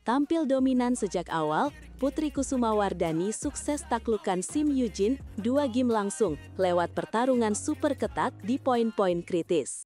Tampil dominan sejak awal, Putri Kusumawardhani sukses taklukkan Sim Eugene 2 game langsung lewat pertarungan super ketat di poin-poin kritis.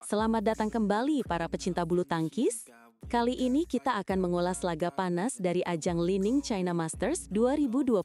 Selamat datang kembali para pecinta bulu tangkis. Kali ini kita akan mengulas laga panas dari ajang Li Ning China Masters 2025,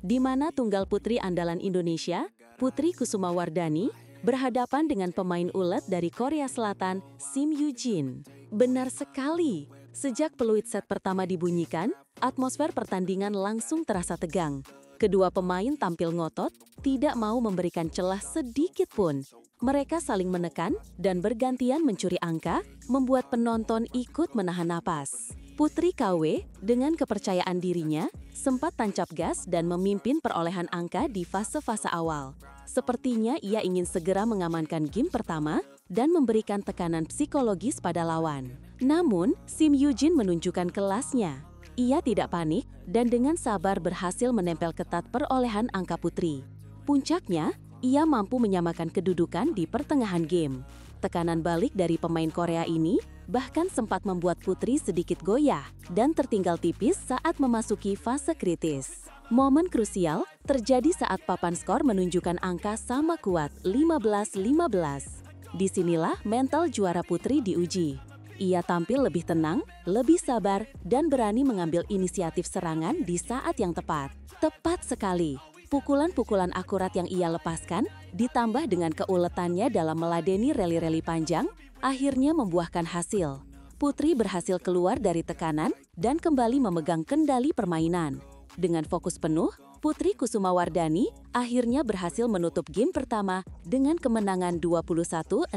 di mana tunggal putri andalan Indonesia, Putri Kusumawardhani, berhadapan dengan pemain ulet dari Korea Selatan, Sim Eugene. Benar sekali, sejak peluit set pertama dibunyikan, atmosfer pertandingan langsung terasa tegang. Kedua pemain tampil ngotot, tidak mau memberikan celah sedikit pun. Mereka saling menekan dan bergantian mencuri angka, membuat penonton ikut menahan napas. Putri KW, dengan kepercayaan dirinya, sempat tancap gas dan memimpin perolehan angka di fase-fase awal. Sepertinya ia ingin segera mengamankan game pertama dan memberikan tekanan psikologis pada lawan. Namun, Sim Eugene menunjukkan kelasnya. Ia tidak panik dan dengan sabar berhasil menempel ketat perolehan angka putri. Puncaknya, ia mampu menyamakan kedudukan di pertengahan game. Tekanan balik dari pemain Korea ini bahkan sempat membuat putri sedikit goyah dan tertinggal tipis saat memasuki fase kritis. Momen krusial terjadi saat papan skor menunjukkan angka sama kuat 15-15. Disinilah mental juara putri diuji. Ia tampil lebih tenang, lebih sabar, dan berani mengambil inisiatif serangan di saat yang tepat. Tepat sekali. Pukulan-pukulan akurat yang ia lepaskan, ditambah dengan keuletannya dalam meladeni rally-rally panjang, akhirnya membuahkan hasil. Putri berhasil keluar dari tekanan dan kembali memegang kendali permainan. Dengan fokus penuh, Putri Kusumawardhani akhirnya berhasil menutup game pertama dengan kemenangan 21-16.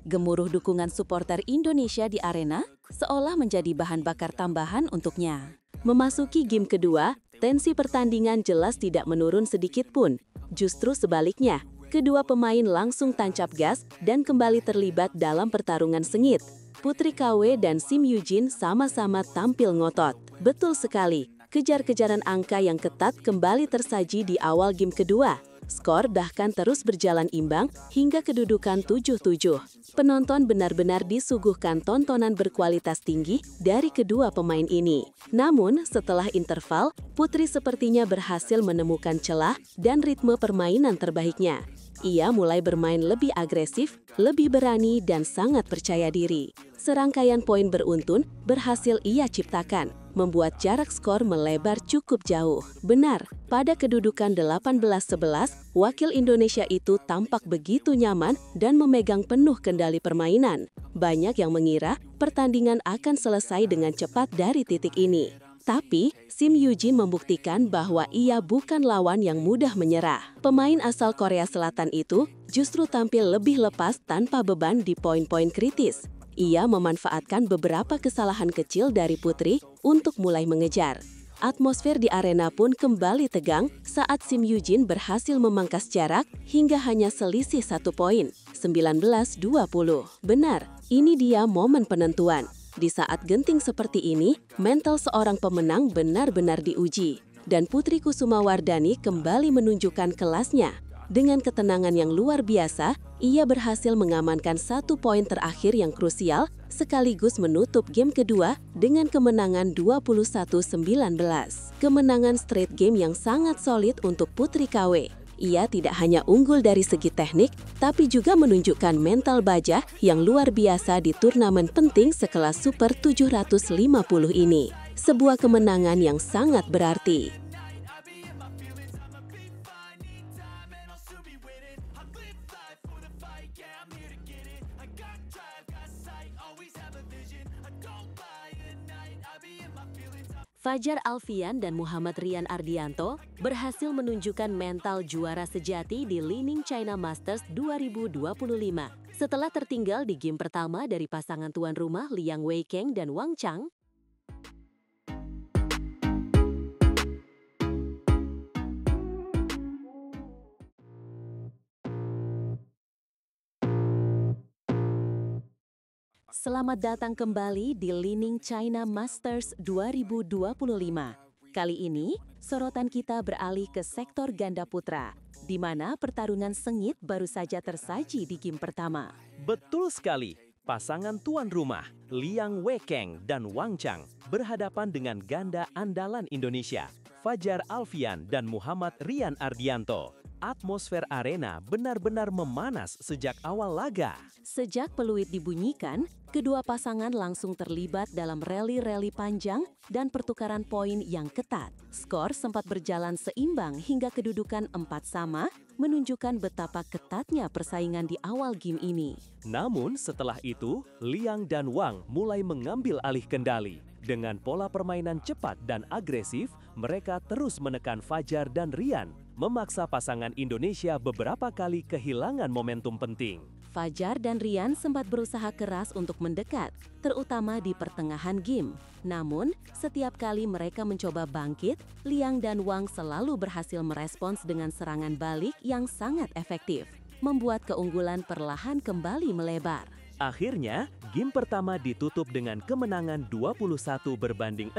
Gemuruh dukungan supporter Indonesia di arena seolah menjadi bahan bakar tambahan untuknya. Memasuki game kedua, tensi pertandingan jelas tidak menurun sedikit pun. Justru sebaliknya, kedua pemain langsung tancap gas dan kembali terlibat dalam pertarungan sengit. Putri KW dan Sim Eugene sama-sama tampil ngotot. Betul sekali, kejar-kejaran angka yang ketat kembali tersaji di awal game kedua. Skor bahkan terus berjalan imbang hingga kedudukan 7-7. Penonton benar-benar disuguhkan tontonan berkualitas tinggi dari kedua pemain ini. Namun, setelah interval, Putri sepertinya berhasil menemukan celah dan ritme permainan terbaiknya. Ia mulai bermain lebih agresif, lebih berani, dan sangat percaya diri. Serangkaian poin beruntun berhasil ia ciptakan, membuat jarak skor melebar cukup jauh. Benar, pada kedudukan 18-11, wakil Indonesia itu tampak begitu nyaman dan memegang penuh kendali permainan. Banyak yang mengira pertandingan akan selesai dengan cepat dari titik ini. Tapi, Sim Eugene membuktikan bahwa ia bukan lawan yang mudah menyerah. Pemain asal Korea Selatan itu justru tampil lebih lepas tanpa beban di poin-poin kritis. Ia memanfaatkan beberapa kesalahan kecil dari Putri untuk mulai mengejar. Atmosfer di arena pun kembali tegang saat Sim Eugene berhasil memangkas jarak hingga hanya selisih 1 poin, 19-20. Benar, ini dia momen penentuan. Di saat genting seperti ini, mental seorang pemenang benar-benar diuji. Dan Putri Kusumawardhani kembali menunjukkan kelasnya. Dengan ketenangan yang luar biasa, ia berhasil mengamankan 1 poin terakhir yang krusial, sekaligus menutup game kedua dengan kemenangan 21-19. Kemenangan straight game yang sangat solid untuk Putri KW. Ia tidak hanya unggul dari segi teknik, tapi juga menunjukkan mental baja yang luar biasa di turnamen penting sekelas Super 750 ini. Sebuah kemenangan yang sangat berarti. Fajar Alfian dan Muhammad Rian Ardianto berhasil menunjukkan mental juara sejati di Li Ning China Masters 2025. Setelah tertinggal di game pertama dari pasangan tuan rumah Liang Weikeng dan Wang Chang, selamat datang kembali di Li Ning China Masters 2025. Kali ini, sorotan kita beralih ke sektor ganda putra, di mana pertarungan sengit baru saja tersaji di game pertama. Betul sekali, pasangan tuan rumah Liang Weikeng dan Wang Chang berhadapan dengan ganda andalan Indonesia, Fajar Alfian dan Muhammad Rian Ardianto. Atmosfer arena benar-benar memanas sejak awal laga. Sejak peluit dibunyikan, kedua pasangan langsung terlibat dalam rally-rally panjang dan pertukaran poin yang ketat. Skor sempat berjalan seimbang hingga kedudukan 4-4, menunjukkan betapa ketatnya persaingan di awal game ini. Namun setelah itu, Liang dan Wang mulai mengambil alih kendali. Dengan pola permainan cepat dan agresif, mereka terus menekan Fajar dan Rian, memaksa pasangan Indonesia beberapa kali kehilangan momentum penting. Fajar dan Rian sempat berusaha keras untuk mendekat, terutama di pertengahan game. Namun, setiap kali mereka mencoba bangkit, Liang dan Wang selalu berhasil merespons dengan serangan balik yang sangat efektif, membuat keunggulan perlahan kembali melebar. Akhirnya, game pertama ditutup dengan kemenangan 21-16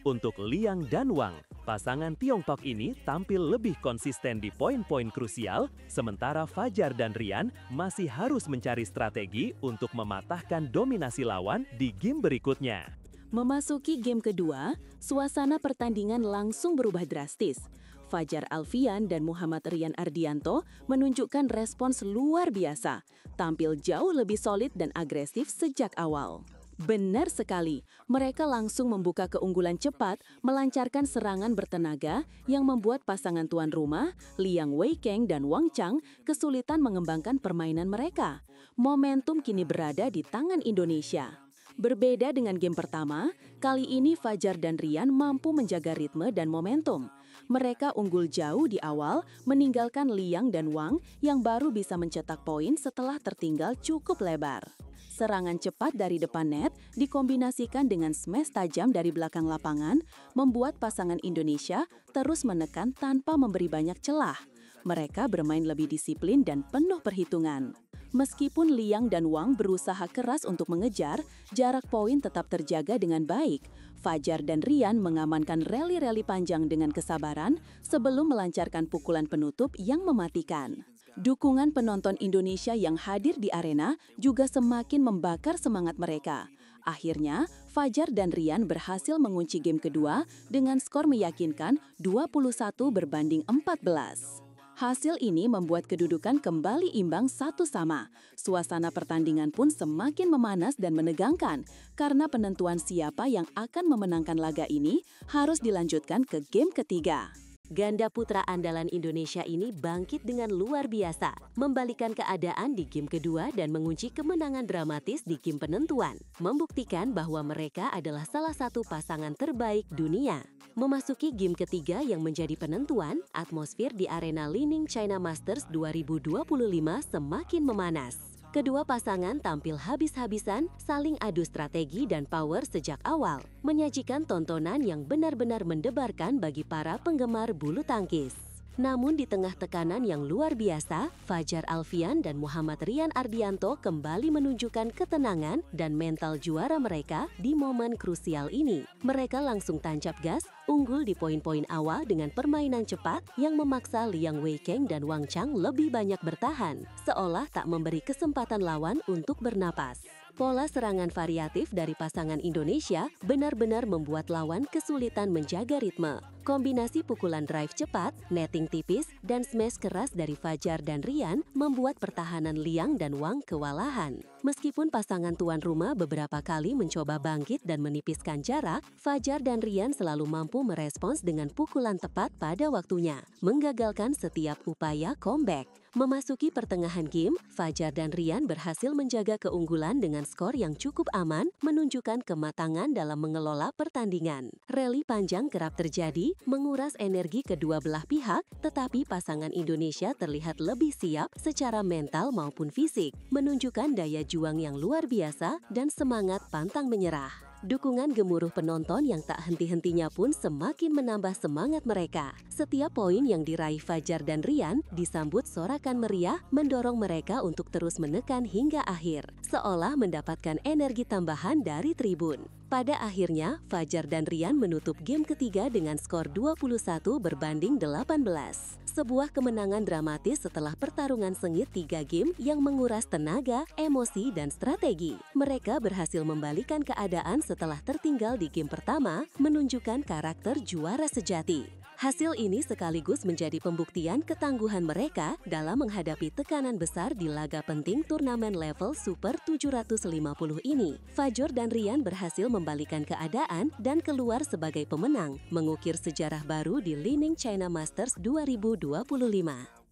untuk Liang dan Wang. Pasangan Tiongkok ini tampil lebih konsisten di poin-poin krusial, sementara Fajar dan Rian masih harus mencari strategi untuk mematahkan dominasi lawan di game berikutnya. Memasuki game kedua, suasana pertandingan langsung berubah drastis. Fajar Alfian dan Muhammad Rian Ardianto menunjukkan respons luar biasa, tampil jauh lebih solid dan agresif sejak awal. Benar sekali, mereka langsung membuka keunggulan cepat, melancarkan serangan bertenaga yang membuat pasangan tuan rumah, Liang Weikeng dan Wang Chang, kesulitan mengembangkan permainan mereka. Momentum kini berada di tangan Indonesia. Berbeda dengan game pertama, kali ini Fajar dan Rian mampu menjaga ritme dan momentum. Mereka unggul jauh di awal, meninggalkan Liang dan Wang yang baru bisa mencetak poin setelah tertinggal cukup lebar. Serangan cepat dari depan net dikombinasikan dengan smash tajam dari belakang lapangan, membuat pasangan Indonesia terus menekan tanpa memberi banyak celah. Mereka bermain lebih disiplin dan penuh perhitungan. Meskipun Liang dan Wang berusaha keras untuk mengejar, jarak poin tetap terjaga dengan baik. Fajar dan Rian mengamankan rally-rally panjang dengan kesabaran sebelum melancarkan pukulan penutup yang mematikan. Dukungan penonton Indonesia yang hadir di arena juga semakin membakar semangat mereka. Akhirnya, Fajar dan Rian berhasil mengunci game kedua dengan skor meyakinkan 21-14. Hasil ini membuat kedudukan kembali imbang 1-1. Suasana pertandingan pun semakin memanas dan menegangkan karena penentuan siapa yang akan memenangkan laga ini harus dilanjutkan ke game ketiga. Ganda putra andalan Indonesia ini bangkit dengan luar biasa, membalikan keadaan di game kedua dan mengunci kemenangan dramatis di game penentuan, membuktikan bahwa mereka adalah salah satu pasangan terbaik dunia. Memasuki game ketiga yang menjadi penentuan, atmosfer di arena Lining China Masters 2025 semakin memanas. Kedua pasangan tampil habis-habisan, saling adu strategi dan power sejak awal, menyajikan tontonan yang benar-benar mendebarkan bagi para penggemar bulu tangkis. Namun di tengah tekanan yang luar biasa, Fajar Alfian dan Muhammad Rian Ardianto kembali menunjukkan ketenangan dan mental juara mereka di momen krusial ini. Mereka langsung tancap gas, unggul di poin-poin awal dengan permainan cepat yang memaksa Liang Weikeng dan Wang Chang lebih banyak bertahan, seolah tak memberi kesempatan lawan untuk bernapas. Pola serangan variatif dari pasangan Indonesia benar-benar membuat lawan kesulitan menjaga ritme. Kombinasi pukulan drive cepat, netting tipis, dan smash keras dari Fajar dan Rian membuat pertahanan Liang dan Wang kewalahan. Meskipun pasangan tuan rumah beberapa kali mencoba bangkit dan menipiskan jarak, Fajar dan Rian selalu mampu merespons dengan pukulan tepat pada waktunya, menggagalkan setiap upaya comeback. Memasuki pertengahan game, Fajar dan Rian berhasil menjaga keunggulan dengan skor yang cukup aman, menunjukkan kematangan dalam mengelola pertandingan. Rally panjang kerap terjadi, menguras energi kedua belah pihak, tetapi pasangan Indonesia terlihat lebih siap secara mental maupun fisik, menunjukkan daya juang yang luar biasa dan semangat pantang menyerah. Dukungan gemuruh penonton yang tak henti-hentinya pun semakin menambah semangat mereka. Setiap poin yang diraih Fajar dan Rian disambut sorakan meriah, mendorong mereka untuk terus menekan hingga akhir, seolah mendapatkan energi tambahan dari tribun. Pada akhirnya, Fajar dan Rian menutup game ketiga dengan skor 21 berbanding 18. Sebuah kemenangan dramatis setelah pertarungan sengit 3 game yang menguras tenaga, emosi, dan strategi. Mereka berhasil membalikan keadaan setelah tertinggal di game pertama, menunjukkan karakter juara sejati. Hasil ini sekaligus menjadi pembuktian ketangguhan mereka dalam menghadapi tekanan besar di laga penting turnamen level Super 750 ini. Fajar dan Rian berhasil membalikan keadaan dan keluar sebagai pemenang, mengukir sejarah baru di Li Ning China Masters 2025.